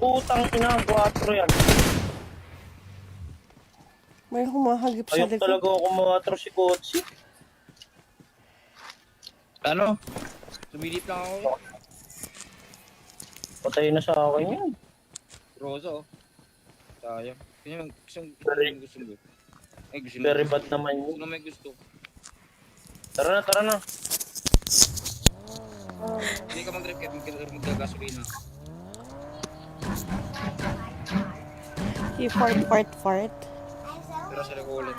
Putang ina, 4 yan. May humahagip sa Ayok likod. talaga ako kumatro si Kotsi. Ano? Sumilip lang ako eh. Patay na sa akin yan. Rosa oh. Sayang. Sino gusto mo? Ay gusto mo. Very bad naman yun. Sino may gusto? Tara na. Hindi ka mag-drive kahit magkagasolina. Fart. Pero sila ko ulit.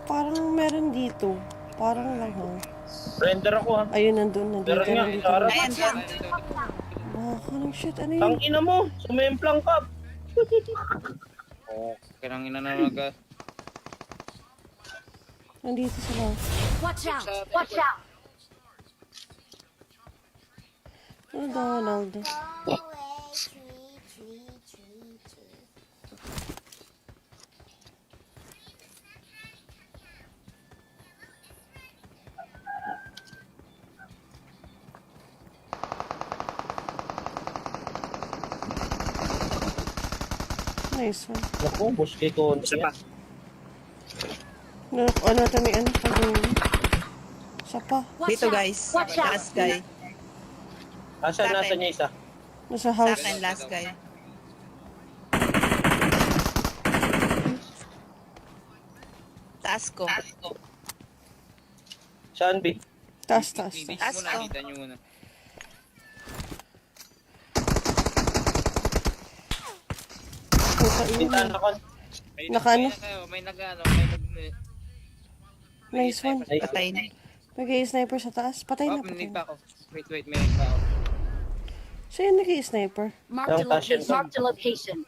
Parang meron dito. Parang lang ha. Render ako ha. Ayun, nandito. Meron nga, Sarah. Ayan, dyan. Anong shit, ano yun? Tangina mo, sumemplang ka. Oh, kailangan inananaga. Nandito sila. Watch out! Watch out! Ano Donald? Nice one. Naku, boss kay Kotsi. Ano ito may ano pa doon? Isa pa. Watch Dito out! guys. Watch out! Last guy. Nasa niya isa. Nasa Sa house. akin, last guy. Taas ko. Saan, B? Taas. Taas Taas muna, ko. kita nyo muna. Puta Tintahan ina. ako. Nakaano? May nag. Nice one. Patay na. Nag-i-sniper sa taas. Patay Oh, na, patay may na. pa ako. Wait, may pa ako. Sa'yo nag-i-sniper? Marked a Yung passion location. Marked a location.